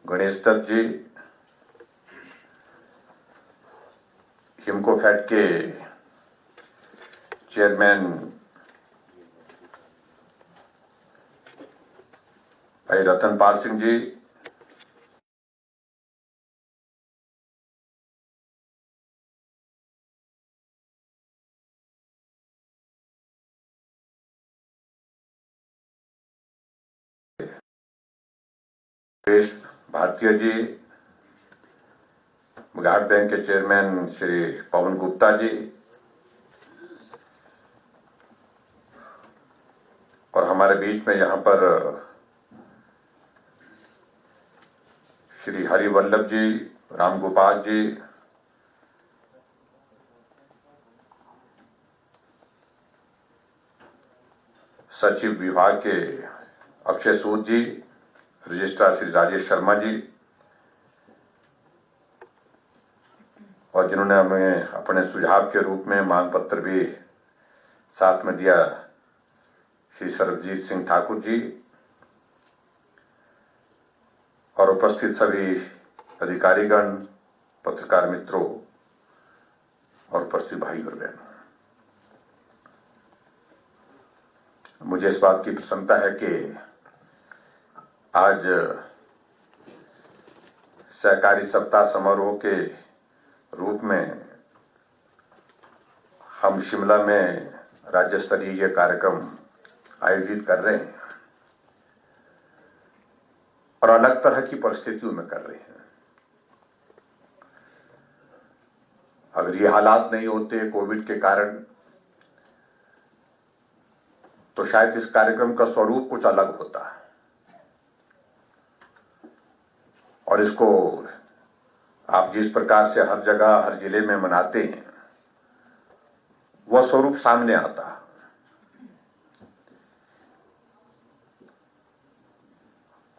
गणेश दत्त जी, हिमकोफेड के चेयरमैन भाई रतनपाल सिंह जी, सुरेश भारतीय जी, घाट बैंक के चेयरमैन श्री पवन गुप्ता जी और हमारे बीच में यहाँ पर श्री हरिवल्लभ जी, रामगोपाल जी, सचिव विभाग के अक्षय सूद जी, रजिस्ट्रार श्री राजेश शर्मा जी और जिन्होंने हमें अपने सुझाव के रूप में मांग पत्र भी साथ में दिया, श्री सरबजीत सिंह ठाकुर जी और उपस्थित सभी अधिकारीगण, पत्रकार मित्रों और उपस्थित भाई और बहनों, मुझे इस बात की प्रसन्नता है कि आज सहकारी सप्ताह समारोह के रूप में हम शिमला में राज्य स्तरीय कार्यक्रम आयोजित कर रहे हैं और अलग तरह की परिस्थितियों में कर रहे हैं। अगर ये हालात नहीं होते कोविड के कारण तो शायद इस कार्यक्रम का स्वरूप कुछ अलग होता और इसको आप जिस प्रकार से हर जगह हर जिले में मनाते हैं वह स्वरूप सामने आता।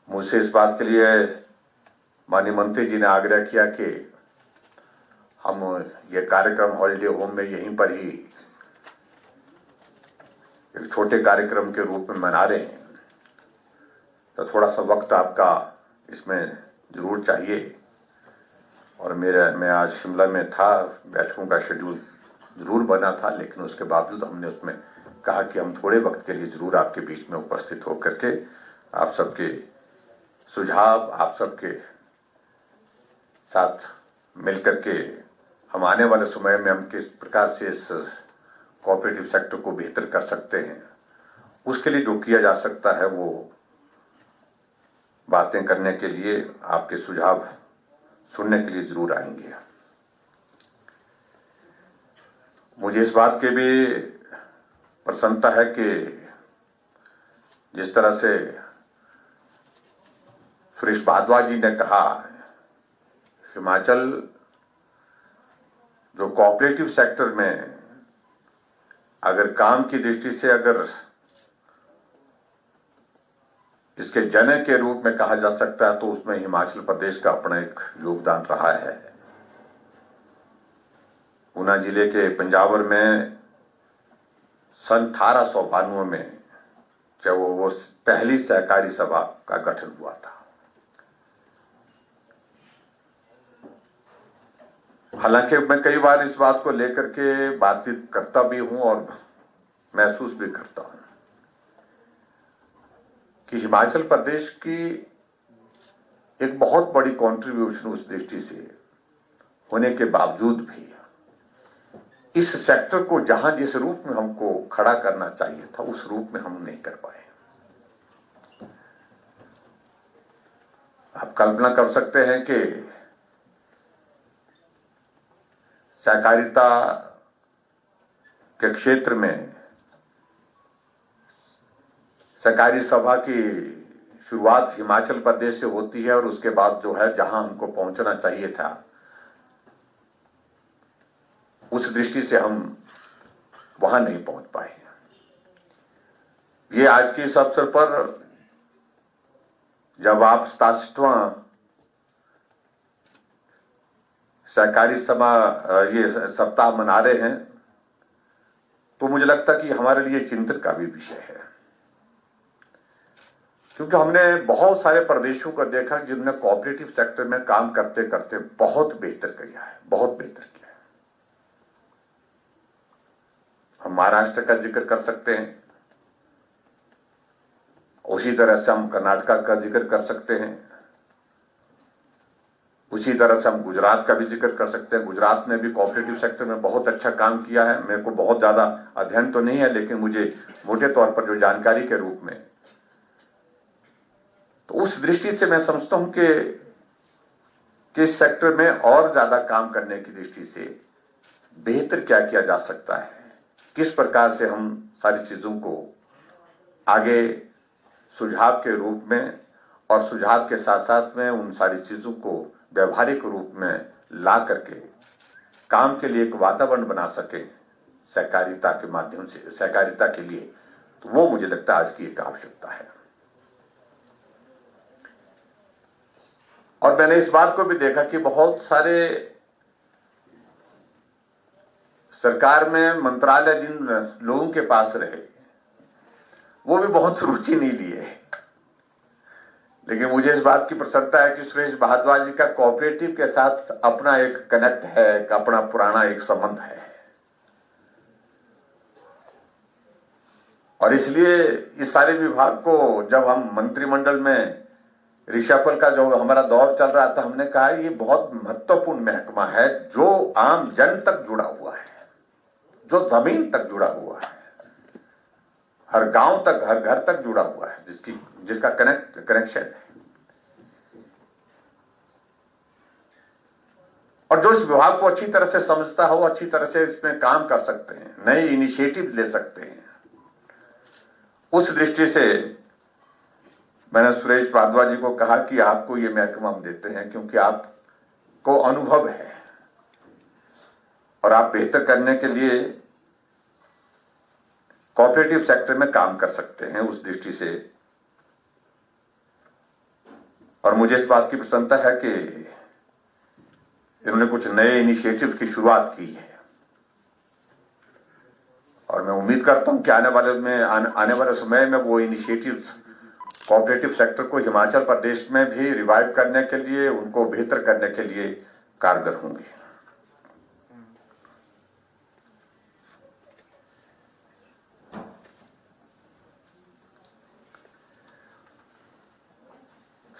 मुझसे इस बात के लिए माननीय मंत्री जी ने आग्रह किया कि हम ये कार्यक्रम हॉलिडे होम में यहीं पर ही एक छोटे कार्यक्रम के रूप में मना रहे हैं, तो थोड़ा सा वक्त आपका इसमें जरूर चाहिए। और मैं आज शिमला में था, बैठकों का शेड्यूल जरूर बना था, लेकिन उसके बावजूद हमने उसमें कहा कि हम थोड़े वक्त के लिए जरूर आपके बीच में उपस्थित होकर के आप सबके सुझाव, आप सबके साथ मिलकर के हम आने वाले समय में हम किस प्रकार से इस कोऑपरेटिव सेक्टर को बेहतर कर सकते हैं, उसके लिए जो किया जा सकता है वो बातें करने के लिए, आपके सुझाव सुनने के लिए जरूर आएंगे। मुझे इस बात की भी प्रसन्नता है कि जिस तरह से सुरेश भारद्वाज जी ने कहा, हिमाचल जो कोऑपरेटिव सेक्टर में अगर काम की दृष्टि से अगर इसके जनक के रूप में कहा जा सकता है तो उसमें हिमाचल प्रदेश का अपना एक योगदान रहा है। ऊना जिले के पंजावर में सन 1892 में जब वो पहली सहकारी सभा का गठन हुआ था। हालांकि मैं कई बार इस बात को लेकर के बातचीत करता भी हूं और महसूस भी करता हूं कि हिमाचल प्रदेश की एक बहुत बड़ी कंट्रीब्यूशन उस दृष्टि से होने के बावजूद भी इस सेक्टर को जहां जिस रूप में हमको खड़ा करना चाहिए था उस रूप में हम नहीं कर पाए। आप कल्पना कर सकते हैं कि सहकारिता के क्षेत्र में सहकारी सभा की शुरुआत हिमाचल प्रदेश से होती है और उसके बाद जो है जहां हमको पहुंचना चाहिए था उस दृष्टि से हम वहां नहीं पहुंच पाए। ये आज के इस अवसर पर जब आप 67वां सहकारी सभा ये सप्ताह मना रहे हैं तो मुझे लगता कि हमारे लिए चिंतन का भी विषय है क्योंकि हमने बहुत सारे प्रदेशों को देखा जिनने कोऑपरेटिव सेक्टर में काम करते करते बहुत बेहतर किया है, बहुत बेहतर किया है। हम महाराष्ट्र का जिक्र कर सकते हैं, उसी तरह से हम कर्नाटक का जिक्र कर सकते हैं, उसी तरह से हम गुजरात का भी जिक्र कर सकते हैं। गुजरात ने भी कोऑपरेटिव सेक्टर में बहुत अच्छा काम किया है। मेरे को बहुत ज्यादा अध्ययन तो नहीं है, लेकिन मुझे मोटे तौर पर जो जानकारी के रूप में, तो उस दृष्टि से मैं समझता हूं कि इस सेक्टर में और ज्यादा काम करने की दृष्टि से बेहतर क्या किया जा सकता है, किस प्रकार से हम सारी चीजों को आगे सुझाव के रूप में और सुझाव के साथ साथ में उन सारी चीजों को व्यवहारिक रूप में ला करके काम के लिए एक वातावरण बना सके सहकारिता के माध्यम से, सहकारिता के लिए, तो वो मुझे लगता है आज की एक आवश्यकता है। और मैंने इस बात को भी देखा कि बहुत सारे सरकार में मंत्रालय जिन लोगों के पास रहे वो भी बहुत रुचि नहीं लिए, लेकिन मुझे इस बात की प्रसन्नता है कि सुरेश भारद्वाज जी का कोऑपरेटिव के साथ अपना एक कनेक्ट है, अपना पुराना एक संबंध है, और इसलिए इस सारे विभाग को जब हम मंत्रिमंडल में रिशफल का जो हमारा दौर चल रहा था, हमने कहा ये बहुत महत्वपूर्ण महकमा है जो आम जन तक जुड़ा हुआ है, जो जमीन तक जुड़ा हुआ है, हर गांव तक, हर घर तक जुड़ा हुआ है, जिसका कनेक्शन है। और जो इस विभाग को अच्छी तरह से समझता हो, अच्छी तरह से इसमें काम कर सकते हैं, नए इनिशिएटिव ले सकते हैं, उस दृष्टि से मैंने सुरेश भारद्वाज जी को कहा कि आपको ये महकमा हम देते हैं क्योंकि आपको अनुभव है और आप बेहतर करने के लिए कोऑपरेटिव सेक्टर में काम कर सकते हैं, उस दृष्टि से। और मुझे इस बात की प्रसन्नता है कि इन्होंने कुछ नए इनिशिएटिव की शुरुआत की है, और मैं उम्मीद करता हूं कि आने वाले समय में वो इनिशिएटिव्स कोऑपरेटिव सेक्टर को हिमाचल प्रदेश में भी रिवाइव करने के लिए, उनको बेहतर करने के लिए कारगर होंगे।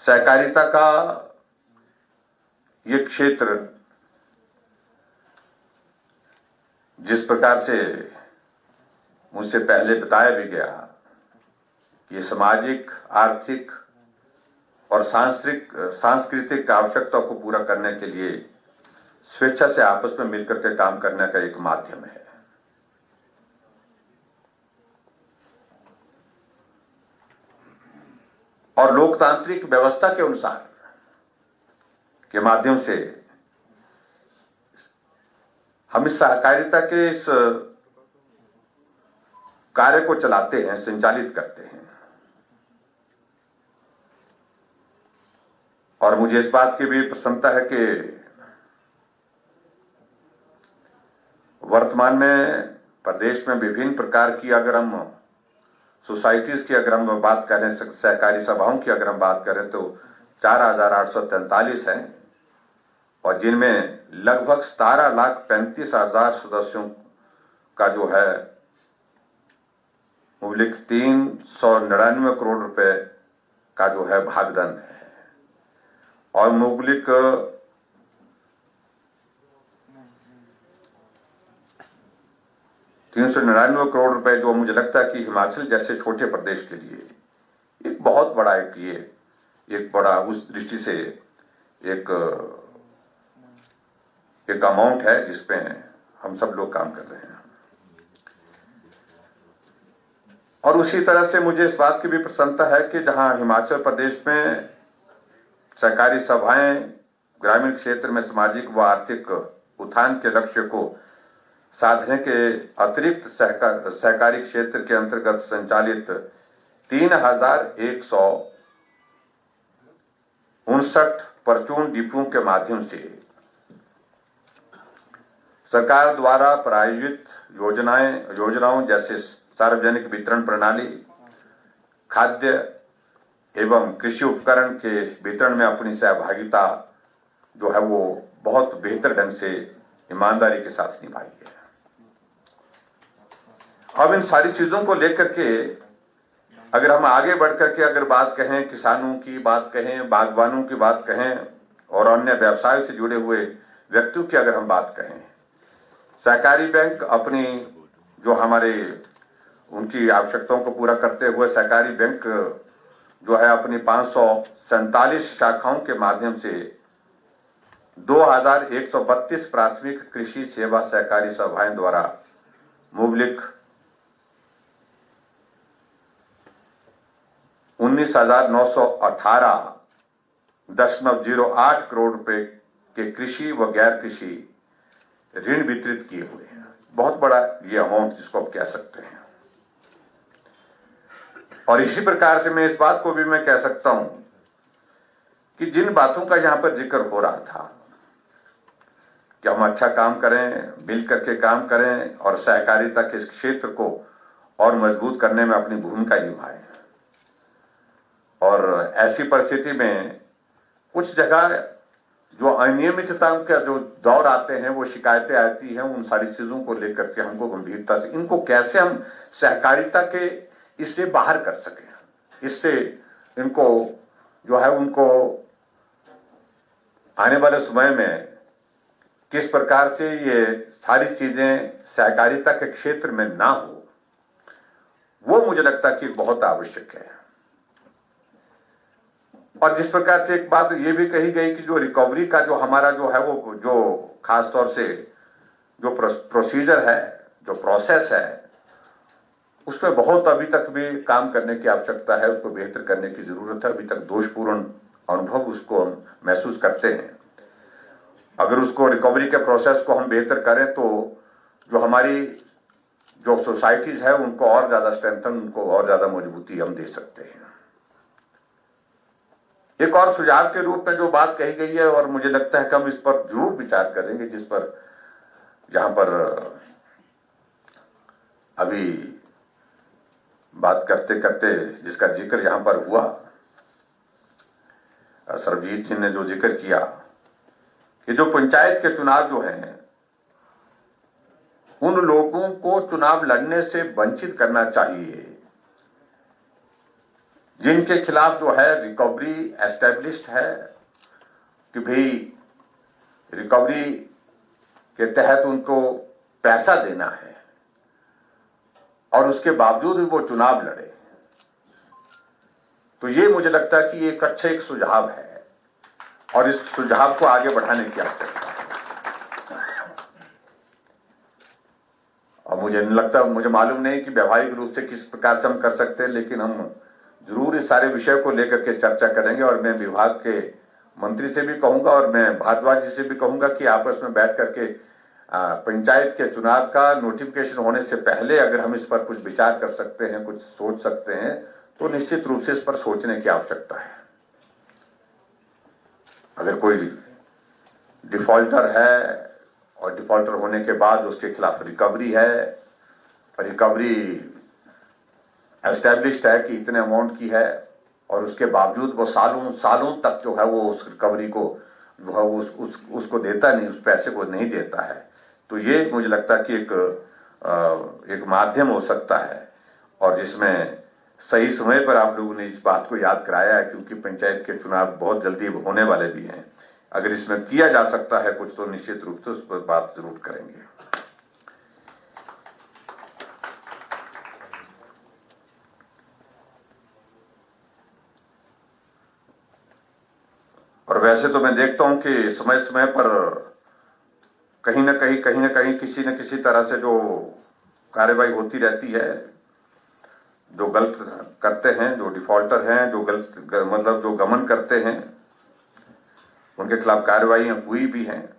सहकारिता का ये क्षेत्र जिस प्रकार से मुझसे पहले बताया भी गया, ये सामाजिक, आर्थिक और सांस्कृतिक आवश्यकता को पूरा करने के लिए स्वेच्छा से आपस में मिलकर के काम करने का एक माध्यम है। और लोकतांत्रिक व्यवस्था के अनुसार के माध्यम से हम इस सहकारिता के इस कार्य को चलाते हैं, संचालित करते हैं। और मुझे इस बात की भी प्रसन्नता है कि वर्तमान में प्रदेश में विभिन्न प्रकार की, अगर हम सोसाइटीज की अगर हम बात करें, सहकारी सभाओं की अगर हम बात करें, तो 4,843 हैं, और जिनमें लगभग 17,35,000 सदस्यों का जो है मूल्य 399 करोड़ रुपए का जो है भागधन है, और मौलिक 399 करोड़ रुपए, जो मुझे लगता है कि हिमाचल जैसे छोटे प्रदेश के लिए एक बहुत बड़ा एक बड़ा उस दृष्टि से एक अमाउंट है जिसपे हम सब लोग काम कर रहे हैं। और उसी तरह से मुझे इस बात की भी प्रसन्नता है कि जहां हिमाचल प्रदेश में सहकारी सभाएं ग्रामीण क्षेत्र में सामाजिक व आर्थिक उत्थान के लक्ष्य को साधने के अतिरिक्त सहकारी क्षेत्र के अंतर्गत संचालित 3,159 परचून डिपुओं के माध्यम से सरकार द्वारा प्रायोजित योजनाओं जैसे सार्वजनिक वितरण प्रणाली, खाद्य एवं कृषि उपकरण के वितरण में अपनी सहभागिता जो है वो बहुत बेहतर ढंग से ईमानदारी के साथ निभाई है। अब इन सारी चीजों को लेकर के अगर हम आगे बढ़कर के अगर बात कहें, किसानों की बात कहें, बागवानों की बात कहें और अन्य व्यवसायों से जुड़े हुए व्यक्तियों की अगर हम बात कहें, सहकारी बैंक अपनी जो हमारे उनकी आवश्यकताओं को पूरा करते हुए सहकारी बैंक जो है अपनी 547 शाखाओं के माध्यम से 2132 प्राथमिक कृषि सेवा सहकारी सभाएं द्वारा मुबलिक 19,918.08 करोड़ रुपए के कृषि व गैर कृषि ऋण वितरित किए हुए हैं। बहुत बड़ा ये अमाउंट जिसको आप कह सकते हैं। और इसी प्रकार से मैं इस बात को भी मैं कह सकता हूं कि जिन बातों का यहां पर जिक्र हो रहा था कि हम अच्छा काम करें, मिल करके काम करें और सहकारिता के इस क्षेत्र को और मजबूत करने में अपनी भूमिका निभाएं। और ऐसी परिस्थिति में कुछ जगह जो अनियमितता का जो दौर आते हैं, वो शिकायतें आती हैं, उन सारी चीजों को लेकर के हमको गंभीरता से इनको कैसे हम सहकारिता के इससे बाहर कर सकें, इससे इनको जो है उनको आने वाले समय में किस प्रकार से ये सारी चीजें सहकारिता के क्षेत्र में ना हो, वो मुझे लगता है कि बहुत आवश्यक है। और जिस प्रकार से एक बात ये भी कही गई कि जो रिकवरी का जो हमारा जो है वो जो खास तौर से जो प्रोसीजर है, जो प्रोसेस है, उसमें बहुत अभी तक भी काम करने की आवश्यकता है, उसको बेहतर करने की जरूरत है। अभी तक दोषपूर्ण अनुभव उसको हम महसूस करते हैं। अगर उसको रिकवरी के प्रोसेस को हम बेहतर करें तो जो हमारी जो सोसाइटीज है उनको और ज्यादा स्ट्रेंथन, उनको और ज्यादा मजबूती हम दे सकते हैं। एक और सुझाव के रूप में जो बात कही गई है, और मुझे लगता है कि हम इस पर जरूर विचार करेंगे, जिस पर जहां पर अभी बात करते करते जिसका जिक्र यहां पर हुआ, सरबजीत सिंह ने जो जिक्र किया कि जो पंचायत के चुनाव जो हैं, उन लोगों को चुनाव लड़ने से वंचित करना चाहिए जिनके खिलाफ जो है रिकवरी एस्टेब्लिश्ड है, कि भाई रिकवरी के तहत उनको पैसा देना है और उसके बावजूद भी वो चुनाव लड़े। तो ये मुझे लगता है कि एक अच्छा एक सुझाव है और इस सुझाव को आगे बढ़ाने की आवश्यकता है। और मुझे नहीं लगता, मुझे मालूम नहीं कि व्यवहारिक रूप से किस प्रकार से हम कर सकते हैं, लेकिन हम जरूर इस सारे विषय को लेकर के चर्चा करेंगे। और मैं विभाग के मंत्री से भी कहूंगा और मैं भारद्वाज जी से भी कहूंगा कि आपस में बैठ करके पंचायत के चुनाव का नोटिफिकेशन होने से पहले अगर हम इस पर कुछ विचार कर सकते हैं, कुछ सोच सकते हैं, तो निश्चित रूप से इस पर सोचने की आवश्यकता है। अगर कोई डिफॉल्टर है और डिफॉल्टर होने के बाद उसके खिलाफ रिकवरी है, रिकवरी एस्टेब्लिश्ड है कि इतने अमाउंट की है, और उसके बावजूद वो सालों सालों तक जो है वो उस रिकवरी को जो है उसको देता नहीं, उस पैसे को नहीं देता है, तो ये मुझे लगता है कि एक माध्यम हो सकता है। और जिसमें सही समय पर आप लोगों ने इस बात को याद कराया है, क्योंकि पंचायत के चुनाव बहुत जल्दी होने वाले भी हैं। अगर इसमें किया जा सकता है कुछ, तो निश्चित रूप से उस पर बात जरूर करेंगे। और वैसे तो मैं देखता हूं कि समय समय पर कहीं ना कहीं किसी न किसी तरह से जो कार्रवाई होती रहती है। जो गलत करते हैं, जो डिफॉल्टर हैं, जो गलत मतलब जो गमन करते हैं, उनके खिलाफ कार्रवाई हुई भी हैं।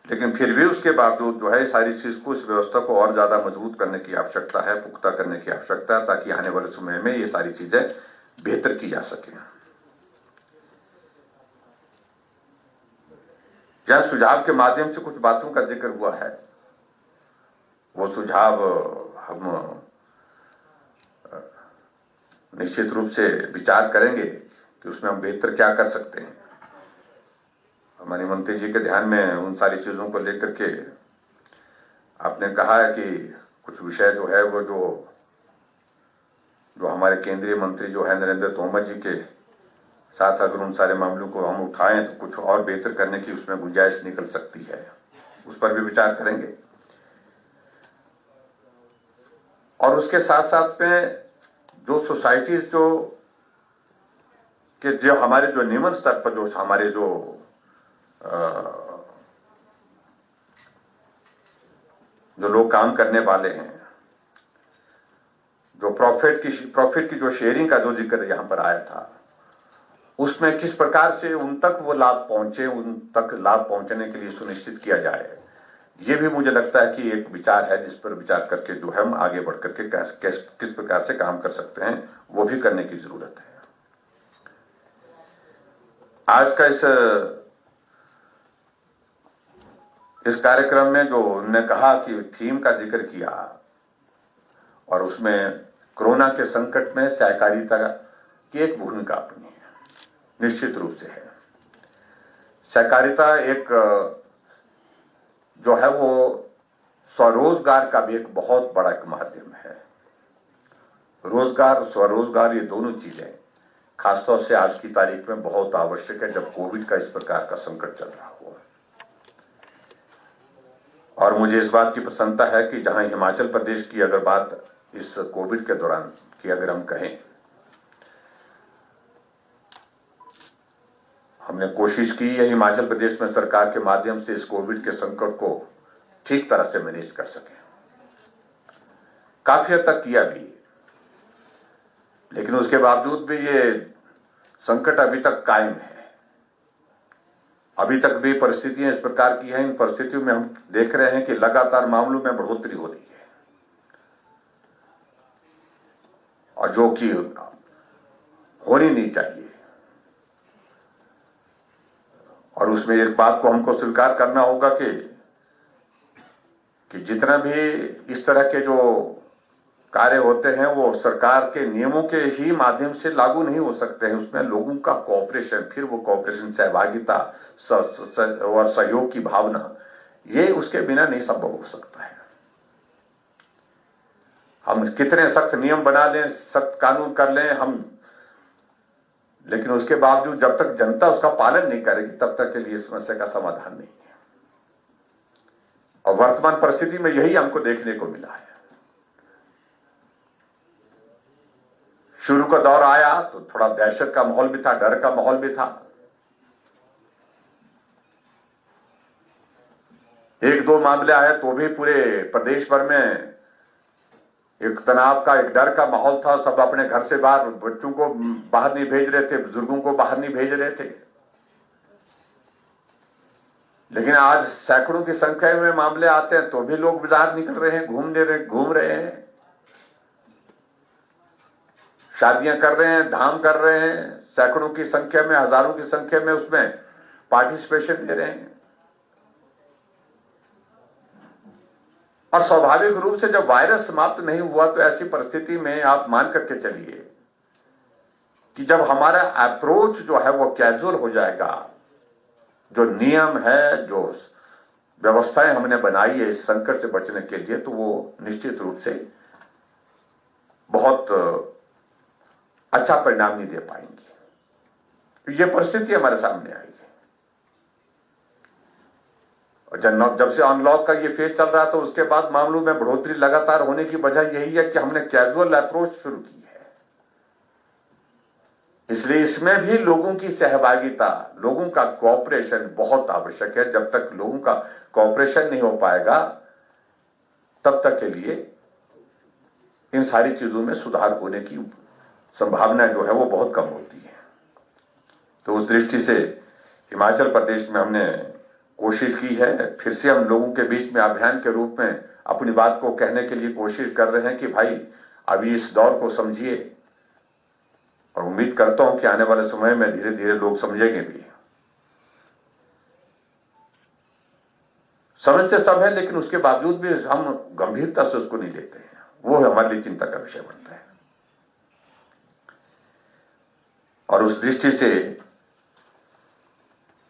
लेकिन फिर भी उसके बावजूद जो है सारी चीज को, इस व्यवस्था को और ज्यादा मजबूत करने की आवश्यकता है, पुख्ता करने की आवश्यकता है, ताकि आने वाले समय में ये सारी चीजें बेहतर की जा सके। यह सुझाव के माध्यम से कुछ बातों का जिक्र हुआ है, वो सुझाव हम निश्चित रूप से विचार करेंगे कि उसमें हम बेहतर क्या कर सकते हैं। हमारी मंत्री जी के ध्यान में उन सारी चीजों को लेकर के आपने कहा है कि कुछ विषय जो है वो जो हमारे केंद्रीय मंत्री जो है नरेंद्र तोमर जी के साथ अगर उन सारे मामलों को हम उठाएं तो कुछ और बेहतर करने की उसमें गुंजाइश निकल सकती है, उस पर भी विचार करेंगे। और उसके साथ साथ में जो सोसाइटीज जो हमारे जो निम्न स्तर पर जो हमारे जो लोग काम करने वाले हैं, जो प्रॉफिट की जो शेयरिंग का जो जिक्र यहां पर आया था, उसमें किस प्रकार से उन तक वो लाभ पहुंचे, उन तक लाभ पहुंचने के लिए सुनिश्चित किया जाए, ये भी मुझे लगता है कि एक विचार है जिस पर विचार करके जो है हम आगे बढ़ करके किस प्रकार से काम कर सकते हैं, वो भी करने की जरूरत है। आज का इस कार्यक्रम में जो उन्होंने कहा कि थीम का जिक्र किया और उसमें कोरोना के संकट में सहकारिता की एक भूमिका अपनी है, निश्चित रूप से है। सहकारिता एक जो है वो स्वरोजगार का भी एक बहुत बड़ा एक माध्यम है। रोजगार, स्वरोजगार, ये दोनों चीजें खासतौर से आज की तारीख में बहुत आवश्यक है जब कोविड का इस प्रकार का संकट चल रहा हो। और मुझे इस बात की प्रसन्नता है कि जहां हिमाचल प्रदेश की अगर बात इस कोविड के दौरान की अगर हम कहें, हमने कोशिश की है हिमाचल प्रदेश में सरकार के माध्यम से इस कोविड के संकट को ठीक तरह से मैनेज कर सके। काफी हद तक किया भी, लेकिन उसके बावजूद भी ये संकट अभी तक कायम है। अभी तक भी परिस्थितियां इस प्रकार की हैं, इन परिस्थितियों में हम देख रहे हैं कि लगातार मामलों में बढ़ोतरी हो रही है, और जो कि होनी नहीं चाहिए। और उसमें एक बात को हमको स्वीकार करना होगा कि जितना भी इस तरह के जो कार्य होते हैं वो सरकार के नियमों के ही माध्यम से लागू नहीं हो सकते हैं। उसमें लोगों का कोऑपरेशन, फिर वो कोऑपरेशन, सहभागिता और सहयोग की भावना, ये उसके बिना नहीं संभव हो सकता है। हम कितने सख्त नियम बना लें, सख्त कानून कर लें हम, लेकिन उसके बावजूद जब तक जनता उसका पालन नहीं करेगी तब तक के लिए समस्या का समाधान नहीं है। और वर्तमान परिस्थिति में यही हमको देखने को मिला है। शुरू का दौर आया तो थोड़ा दहशत का माहौल भी था, डर का माहौल भी था। एक दो मामले आए तो भी पूरे प्रदेश भर में एक तनाव का, एक डर का माहौल था। सब अपने घर से बाहर, बच्चों को बाहर नहीं भेज रहे थे, बुजुर्गों को बाहर नहीं भेज रहे थे। लेकिन आज सैकड़ों की संख्या में मामले आते हैं तो भी लोग बाजार निकल रहे हैं, घूम रहे हैं, शादियां कर रहे हैं, धाम कर रहे हैं, सैकड़ों की संख्या में, हजारों की संख्या में उसमें पार्टिसिपेशन दे रहे हैं। और स्वाभाविक रूप से जब वायरस समाप्त नहीं हुआ तो ऐसी परिस्थिति में आप मान करके चलिए कि जब हमारा अप्रोच जो है वो कैजुअल हो जाएगा, जो नियम है, जो व्यवस्थाएं हमने बनाई है इस संकट से बचने के लिए, तो वो निश्चित रूप से बहुत अच्छा परिणाम नहीं दे पाएंगी। ये परिस्थिति हमारे सामने आई है। और जब से अनलॉक का ये फेज चल रहा तो उसके बाद मामलों में बढ़ोतरी लगातार होने की वजह यही है कि हमने कैजुअल अप्रोच शुरू की है। इसलिए इसमें भी लोगों की सहभागिता, लोगों का कोऑपरेशन बहुत आवश्यक है। जब तक लोगों का कोऑपरेशन नहीं हो पाएगा तब तक के लिए इन सारी चीजों में सुधार होने की संभावना जो है वो बहुत कम होती है। तो उस दृष्टि से हिमाचल प्रदेश में हमने कोशिश की है, फिर से हम लोगों के बीच में अभियान के रूप में अपनी बात को कहने के लिए कोशिश कर रहे हैं कि भाई अभी इस दौर को समझिए, और उम्मीद करता हूं कि आने वाले समय में धीरे धीरे लोग समझेंगे भी। समझते सब है, लेकिन उसके बावजूद भी हम गंभीरता से उसको नहीं लेते हैं, वो हमारे लिए चिंता का विषय बनता है। और उस दृष्टि से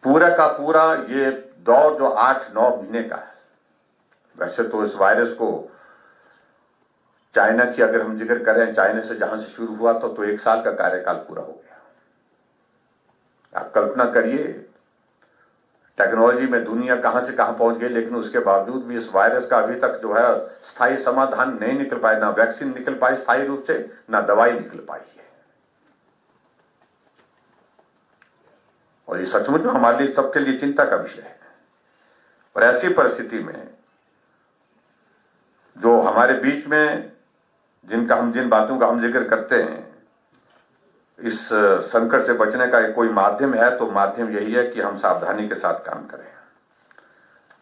पूरा का पूरा ये दौर जो 8-9 महीने का है, वैसे तो इस वायरस को चाइना की अगर हम जिक्र करें, चाइना से जहां से शुरू हुआ तो 1 साल का कार्यकाल पूरा हो गया। आप कल्पना करिए टेक्नोलॉजी में दुनिया कहां से कहां पहुंच गई, लेकिन उसके बावजूद भी इस वायरस का अभी तक जो है स्थायी समाधान नहीं निकल पाया, ना वैक्सीन निकल पाई स्थायी रूप से, ना दवाई निकल पाई है। और ये सचमुच में हमारे लिए सबके लिए चिंता का विषय है। और ऐसी परिस्थिति में जो हमारे बीच में जिन बातों का हम जिक्र करते हैं, इस संकट से बचने का कोई माध्यम है तो माध्यम यही है कि हम सावधानी के साथ काम करें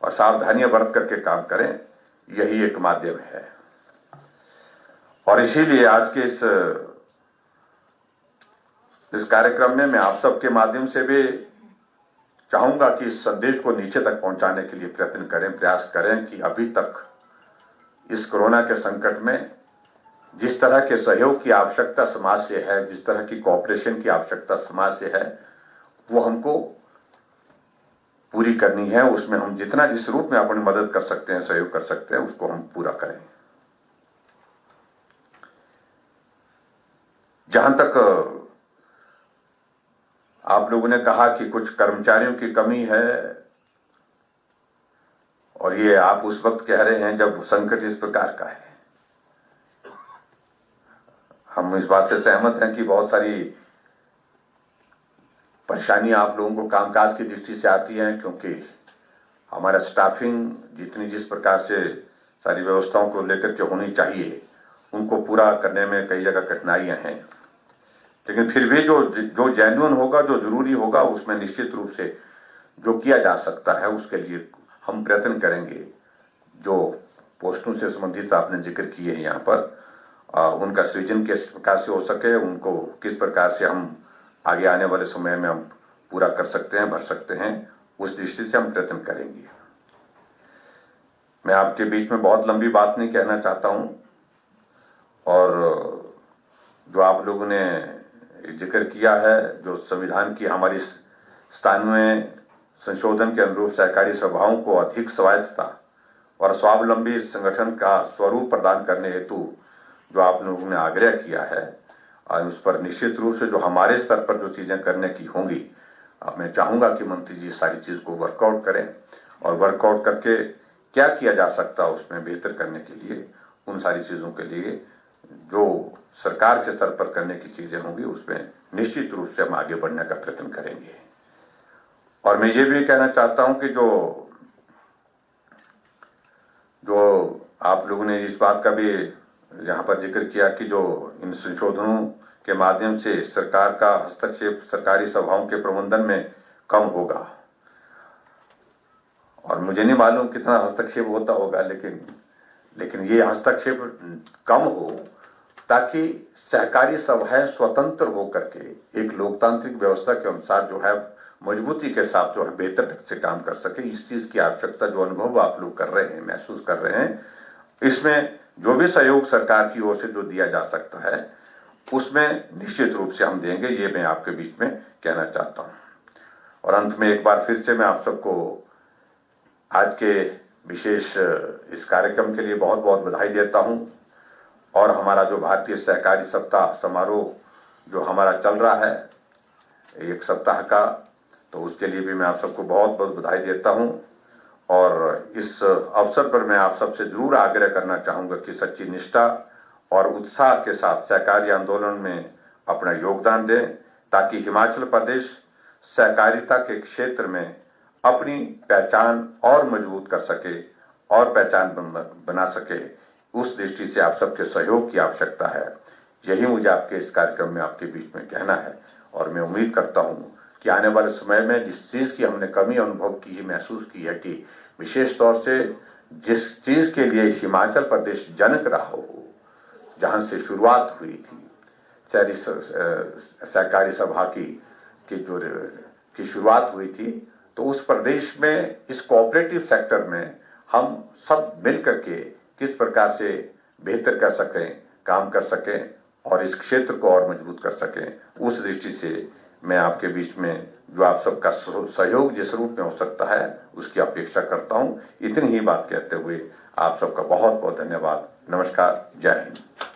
और सावधानियां बरत करके काम करें, यही एक माध्यम है। और इसीलिए आज के इस कार्यक्रम में मैं आप सबके माध्यम से भी चाहूंगा कि इस संदेश को नीचे तक पहुंचाने के लिए प्रयत्न करें, प्रयास करें कि अभी तक इस कोरोना के संकट में जिस तरह के सहयोग की आवश्यकता समाज से है, जिस तरह की कोऑपरेशन की आवश्यकता समाज से है, वो हमको पूरी करनी है। उसमें हम जितना जिस रूप में अपनी मदद कर सकते हैं, सहयोग कर सकते हैं, उसको हम पूरा करें। जहां तक आप लोगों ने कहा कि कुछ कर्मचारियों की कमी है, और ये आप उस वक्त कह रहे हैं जब संकट इस प्रकार का है। हम इस बात से सहमत हैं कि बहुत सारी परेशानियां आप लोगों को कामकाज की दृष्टि से आती हैं, क्योंकि हमारा स्टाफिंग जिस प्रकार से सारी व्यवस्थाओं को लेकर के होनी चाहिए, उनको पूरा करने में कई जगह कठिनाइयां हैं। लेकिन फिर भी जो जेन्युइन होगा, जो जरूरी होगा, उसमें निश्चित रूप से जो किया जा सकता है उसके लिए हम प्रयत्न करेंगे। जो पोस्टों से संबंधित आपने जिक्र किए हैं यहाँ पर, उनका सृजन किस प्रकार से हो सके, उनको किस प्रकार से हम आगे आने वाले समय में हम पूरा कर सकते हैं, भर सकते हैं, उस दृष्टि से हम प्रयत्न करेंगे। मैं आपके बीच में बहुत लंबी बात नहीं कहना चाहता हूं, और जो आप लोगों ने जिक्र किया है, जो संविधान की हमारी 97वें संशोधन के अनुरूप सहकारी सभाओं को अधिक स्वायत्तता और स्वावलंबी संगठन का स्वरूप प्रदान करने हेतु जो आप लोगों ने आग्रह किया है, और उस पर निश्चित रूप से जो हमारे स्तर पर जो चीजें करने की होंगी, मैं चाहूंगा कि मंत्री जी सारी चीज को वर्कआउट करें, और वर्कआउट करके क्या किया जा सकता है उसमें बेहतर करने के लिए, उन सारी चीजों के लिए जो सरकार के स्तर पर करने की चीजें होंगी उसमें निश्चित रूप से हम आगे बढ़ने का प्रयत्न करेंगे। और मैं ये भी कहना चाहता हूं कि जो आप लोगों ने इस बात का भी यहाँ पर जिक्र किया कि जो इन संशोधनों के माध्यम से सरकार का हस्तक्षेप सरकारी सभाओं के प्रबंधन में कम होगा, और मुझे नहीं मालूम कितना हस्तक्षेप होता होगा, लेकिन ये हस्तक्षेप कम हो ताकि सहकारी सभाएं स्वतंत्र होकर के एक लोकतांत्रिक व्यवस्था के अनुसार जो है मजबूती के साथ जो है बेहतर ढंग से काम कर सके। इस चीज की आवश्यकता जो अनुभव आप लोग कर रहे हैं, महसूस कर रहे हैं, इसमें जो भी सहयोग सरकार की ओर से जो दिया जा सकता है उसमें निश्चित रूप से हम देंगे, ये मैं आपके बीच में कहना चाहता हूं। और अंत में एक बार फिर से मैं आप सबको आज के विशेष इस कार्यक्रम के लिए बहुत बहुत बधाई देता हूं, और हमारा जो भारतीय सहकारी सप्ताह समारोह जो हमारा चल रहा है 1 सप्ताह का, तो उसके लिए भी मैं आप सबको बहुत बहुत बधाई देता हूं। और इस अवसर पर मैं आप सबसे जरूर आग्रह करना चाहूंगा कि सच्ची निष्ठा और उत्साह के साथ सहकारी आंदोलन में अपना योगदान दें, ताकि हिमाचल प्रदेश सहकारिता के क्षेत्र में अपनी पहचान और मजबूत कर सके और पहचान बना सके। उस दृष्टि से आप सबके सहयोग की आवश्यकता है। यही मुझे आपके इस कार्यक्रम में आपके बीच में कहना है, और मैं उम्मीद करता हूं कि आने वाले समय में जिस चीज की हमने कमी अनुभव की, महसूस की है, कि विशेष तौर से जिस चीज के लिए हिमाचल प्रदेश जनक रहा हो, जहां से शुरुआत हुई थी सहकारी सभा की शुरुआत हुई थी, तो उस प्रदेश में इस कोऑपरेटिव सेक्टर में हम सब मिलकर के किस प्रकार से बेहतर कर सकें, काम कर सकें, और इस क्षेत्र को और मजबूत कर सकें, उस दृष्टि से मैं आपके बीच में जो आप सबका सहयोग जिस रूप में हो सकता है उसकी अपेक्षा करता हूं। इतनी ही बात कहते हुए आप सबका बहुत बहुत धन्यवाद। नमस्कार, जय हिंद।